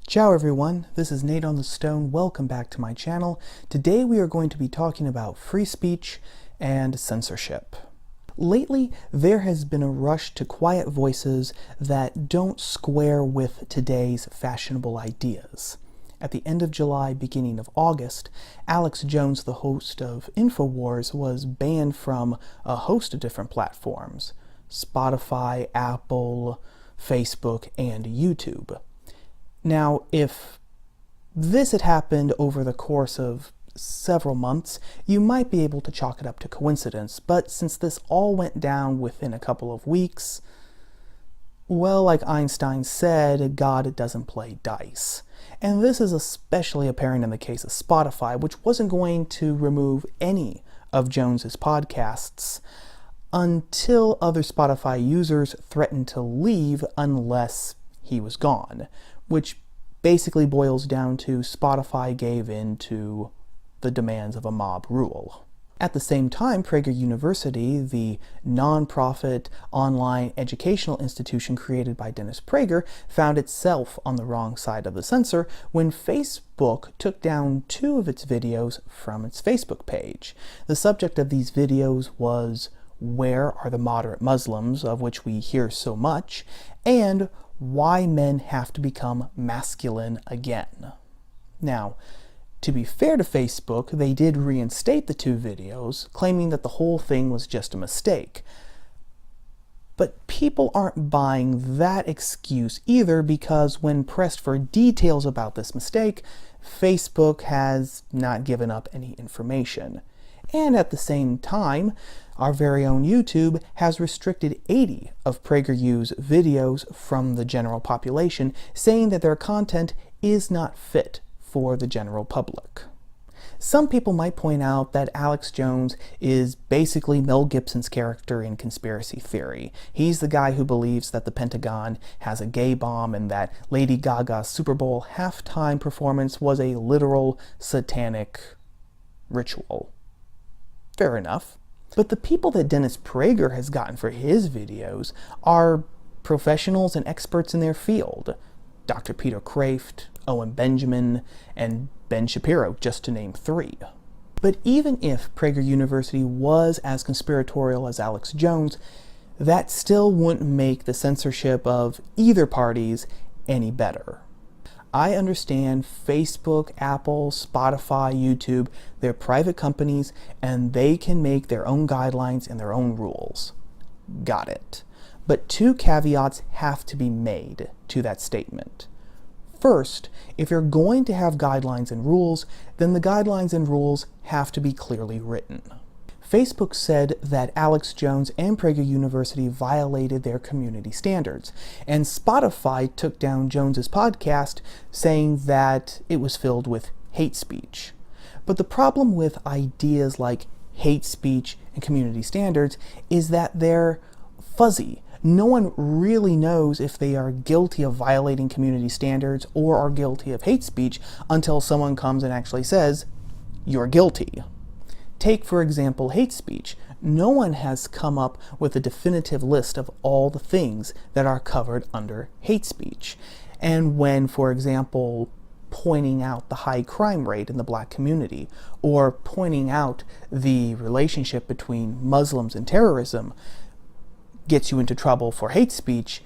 Ciao everyone, this is Nate on the Stone. Welcome back to my channel. Today we are going to be talking about free speech and censorship. Lately, there has been a rush to quiet voices that don't square with today's fashionable ideas. At the end of July, beginning of August, Alex Jones, the host of InfoWars, was banned from a host of different platforms: Spotify, Apple, Facebook, and YouTube. Now, if this had happened over the course of several months, you might be able to chalk it up to coincidence, but since this all went down within a couple of weeks, well, like Einstein said, God doesn't play dice. And this is especially apparent in the case of Spotify, which wasn't going to remove any of Jones's podcasts until other Spotify users threatened to leave unless he was gone, which basically boils down to Spotify gave in to the demands of a mob rule. At the same time, Prager University, the non-profit online educational institution created by Dennis Prager, found itself on the wrong side of the censor when Facebook took down 2 of its videos from its Facebook page. The subject of these videos was "Where are the moderate Muslims," of which we hear so much, and "Why men have to become masculine again." Now, to be fair to Facebook, they did reinstate the 2 videos, claiming that the whole thing was just a mistake. But people aren't buying that excuse either, because when pressed for details about this mistake, Facebook has not given up any information. And at the same time, our very own YouTube has restricted 80 of PraguerU's videos from the general population, saying that their content is not fit for the general public. Some people might point out that Alex Jones is basically Mel Gibson's character in Conspiracy Theory. He's the guy who believes that the Pentagon has a gay bomb and that Lady Gaga's Super Bowl halftime performance was a literal satanic ritual. Fair enough. But the people that Dennis Prager has gotten for his videos are professionals and experts in their field. Dr. Peter Kraft, Owen Benjamin, and Ben Shapiro, just to name 3. But even if Prager University was as conspiratorial as Alex Jones, that still wouldn't make the censorship of either parties any better. I understand Facebook, Apple, Spotify, YouTube, they're private companies and they can make their own guidelines and their own rules. Got it. But 2 caveats have to be made to that statement. First, if you're going to have guidelines and rules, then the guidelines and rules have to be clearly written. Facebook said that Alex Jones and Prager University violated their community standards, and Spotify took down Jones's podcast, saying that it was filled with hate speech. But the problem with ideas like hate speech and community standards is that they're fuzzy. No one really knows if they are guilty of violating community standards or are guilty of hate speech until someone comes and actually says, "You're guilty." Take, for example, hate speech. No one has come up with a definitive list of all the things that are covered under hate speech. And when, for example, pointing out the high crime rate in the black community, or pointing out the relationship between Muslims and terrorism gets you into trouble for hate speech,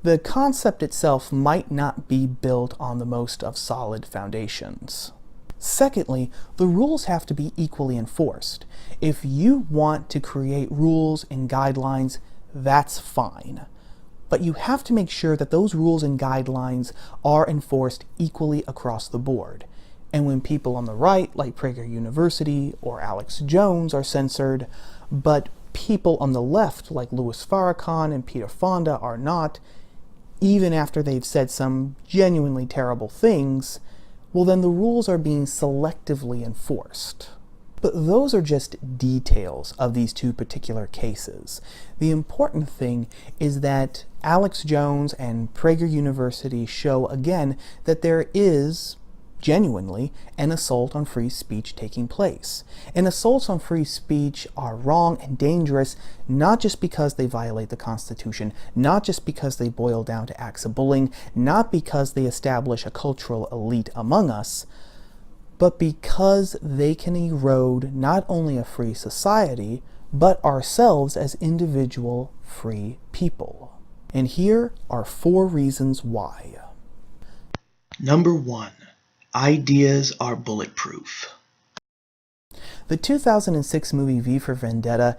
the concept itself might not be built on the most of solid foundations. Secondly, the rules have to be equally enforced. If you want to create rules and guidelines, that's fine. But you have to make sure that those rules and guidelines are enforced equally across the board. And when people on the right, like Prager University or Alex Jones, are censored, but people on the left, like Louis Farrakhan and Peter Fonda, are not, even after they've said some genuinely terrible things, well, then the rules are being selectively enforced. But those are just details of these 2 particular cases. The important thing is that Alex Jones and Prager University show again that there is genuinely, an assault on free speech taking place. And assaults on free speech are wrong and dangerous, not just because they violate the Constitution, not just because they boil down to acts of bullying, not because they establish a cultural elite among us, but because they can erode not only a free society, but ourselves as individual free people. And here are 4 reasons why. Number 1. Ideas are bulletproof. The 2006 movie V for Vendetta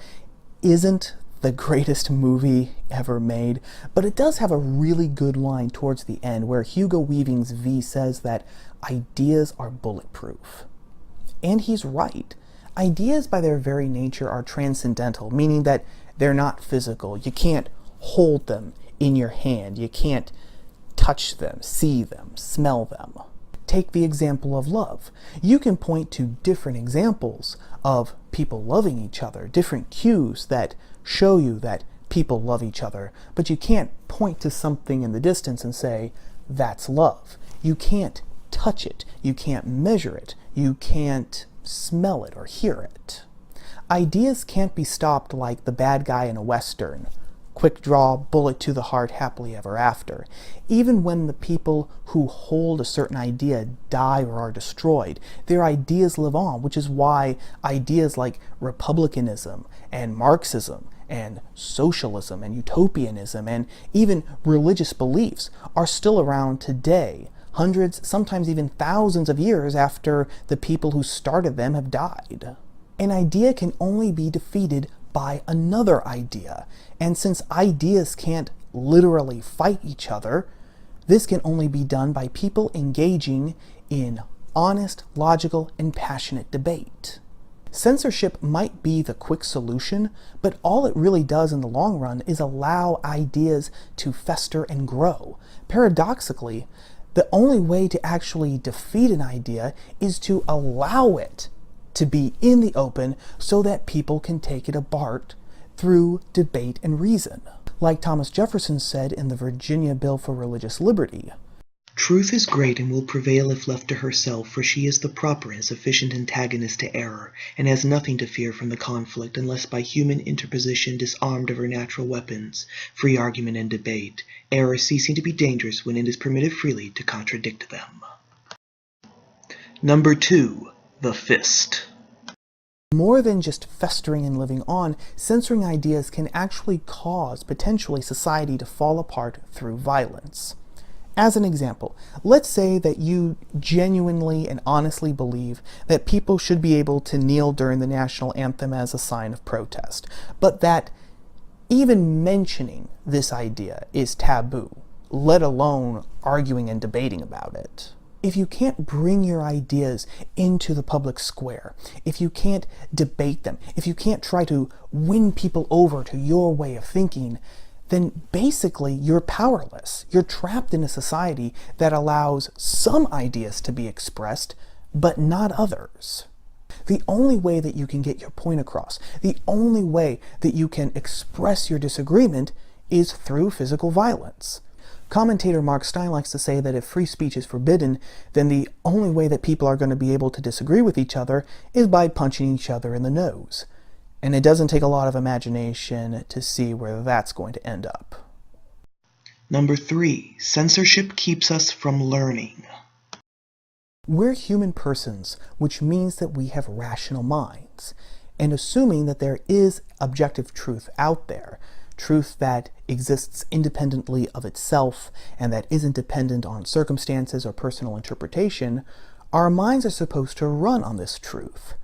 isn't the greatest movie ever made, but it does have a really good line towards the end where Hugo Weaving's V says that ideas are bulletproof. And he's right. Ideas by their very nature are transcendental, meaning that they're not physical. You can't hold them in your hand. You can't touch them, see them, smell them. Take the example of love. You can point to different examples of people loving each other, different cues that show you that people love each other, but you can't point to something in the distance and say, that's love. You can't touch it. You can't measure it. You can't smell it or hear it. Ideas can't be stopped like the bad guy in a Western. Quick draw, bullet to the heart, happily ever after. Even when the people who hold a certain idea die or are destroyed, their ideas live on, which is why ideas like republicanism and Marxism and socialism and utopianism and even religious beliefs are still around today, hundreds, sometimes even thousands of years after the people who started them have died. An idea can only be defeated by another idea. And since ideas can't literally fight each other, this can only be done by people engaging in honest, logical, and passionate debate. Censorship might be the quick solution, but all it really does in the long run is allow ideas to fester and grow. Paradoxically, the only way to actually defeat an idea is to allow it to be in the open so that people can take it apart through debate and reason. Like Thomas Jefferson said in the Virginia Bill for Religious Liberty, Truth is great and will prevail if left to herself, for she is the proper and sufficient antagonist to error, and has nothing to fear from the conflict, unless by human interposition disarmed of her natural weapons, free argument and debate, error ceasing to be dangerous when it is permitted freely to contradict them. Number 2. The fist. more than just festering and living on, censoring ideas can actually cause, potentially, society to fall apart through violence. As an example, let's say that you genuinely and honestly believe that people should be able to kneel during the national anthem as a sign of protest, but that even mentioning this idea is taboo, let alone arguing and debating about it. If you can't bring your ideas into the public square, if you can't debate them, if you can't try to win people over to your way of thinking, then basically you're powerless. You're trapped in a society that allows some ideas to be expressed, but not others. The only way that you can get your point across, the only way that you can express your disagreement is through physical violence. Commentator Mark Stein likes to say that if free speech is forbidden, then the only way that people are going to be able to disagree with each other is by punching each other in the nose. And it doesn't take a lot of imagination to see where that's going to end up. Number 3, censorship keeps us from learning. We're human persons, which means that we have rational minds. And assuming that there is objective truth out there, truth that exists independently of itself and that isn't dependent on circumstances or personal interpretation, our minds are supposed to run on this truth.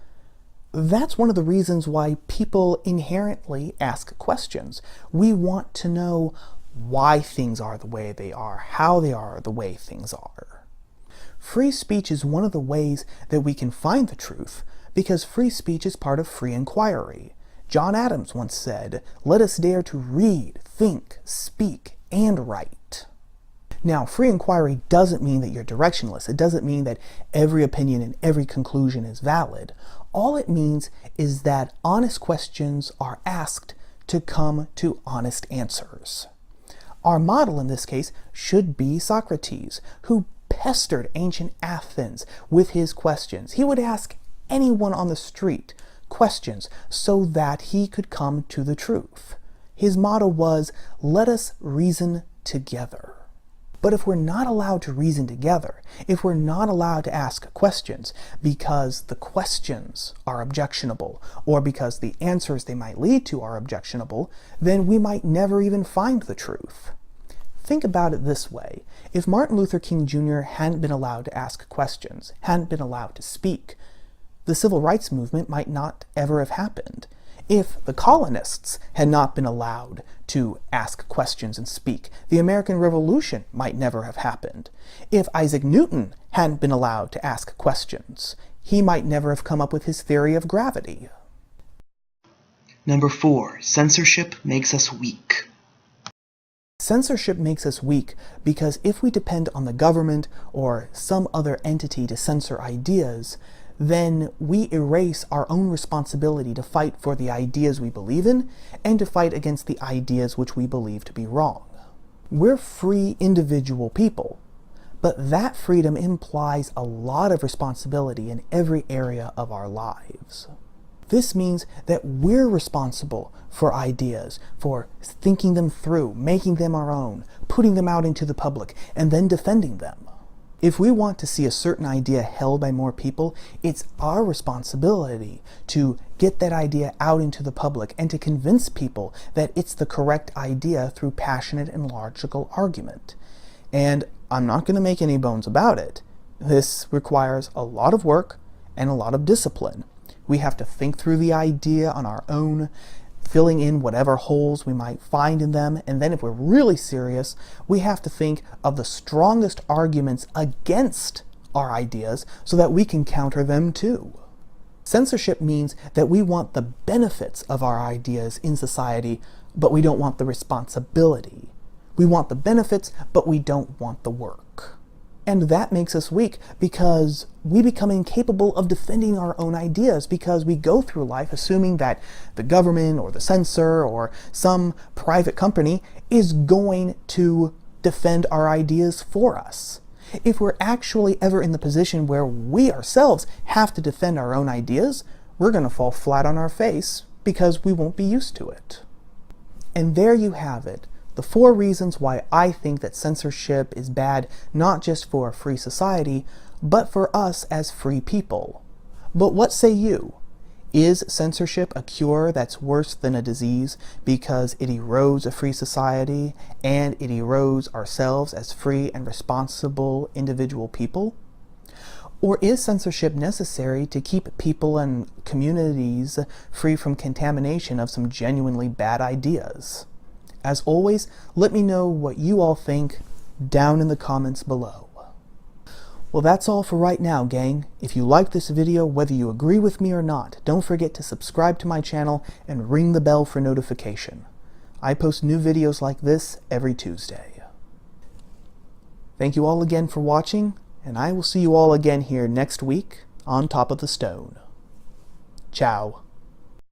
That's one of the reasons why people inherently ask questions. We want to know why things are the way they are, how they are the way things are. Free speech is one of the ways that we can find the truth, because free speech is part of free inquiry. John Adams once said, "Let us dare to read, think, speak, and write." Now, free inquiry doesn't mean that you're directionless. It doesn't mean that every opinion and every conclusion is valid. All it means is that honest questions are asked to come to honest answers. Our model in this case should be Socrates, who pestered ancient Athens with his questions. He would ask anyone on the street questions so that he could come to the truth. His motto was, "Let us reason together." But if we're not allowed to reason together, if we're not allowed to ask questions because the questions are objectionable, or because the answers they might lead to are objectionable, then we might never even find the truth. Think about it this way. If Martin Luther King Jr. hadn't been allowed to ask questions, hadn't been allowed to speak, the civil rights movement might not ever have happened. If the colonists had not been allowed to ask questions and speak, the American Revolution might never have happened. If Isaac Newton hadn't been allowed to ask questions, he might never have come up with his theory of gravity. Number 4, censorship makes us weak. Censorship makes us weak because if we depend on the government or some other entity to censor ideas, then we erase our own responsibility to fight for the ideas we believe in and to fight against the ideas which we believe to be wrong. We're free individual people, but that freedom implies a lot of responsibility in every area of our lives. This means that we're responsible for ideas, for thinking them through, making them our own, putting them out into the public, and then defending them. If we want to see a certain idea held by more people, it's our responsibility to get that idea out into the public and to convince people that it's the correct idea through passionate and logical argument. And I'm not going to make any bones about it. This requires a lot of work and a lot of discipline. We have to think through the idea on our own, filling in whatever holes we might find in them, and then if we're really serious, we have to think of the strongest arguments against our ideas so that we can counter them too. Censorship means that we want the benefits of our ideas in society, but we don't want the responsibility. We want the benefits, but we don't want the work. And that makes us weak because we become incapable of defending our own ideas because we go through life assuming that the government or the censor or some private company is going to defend our ideas for us. If we're actually ever in the position where we ourselves have to defend our own ideas, we're going to fall flat on our face because we won't be used to it. And there you have it. The 4 reasons why I think that censorship is bad, not just for a free society, but for us as free people. But what say you? Is censorship a cure that's worse than a disease because it erodes a free society and it erodes ourselves as free and responsible individual people? Or is censorship necessary to keep people and communities free from contamination of some genuinely bad ideas? As always, let me know what you all think down in the comments below. Well, that's all for right now, gang. If you like this video, whether you agree with me or not, don't forget to subscribe to my channel and ring the bell for notification. I post new videos like this every Tuesday. Thank you all again for watching, and I will see you all again here next week on Top of the Stone. Ciao.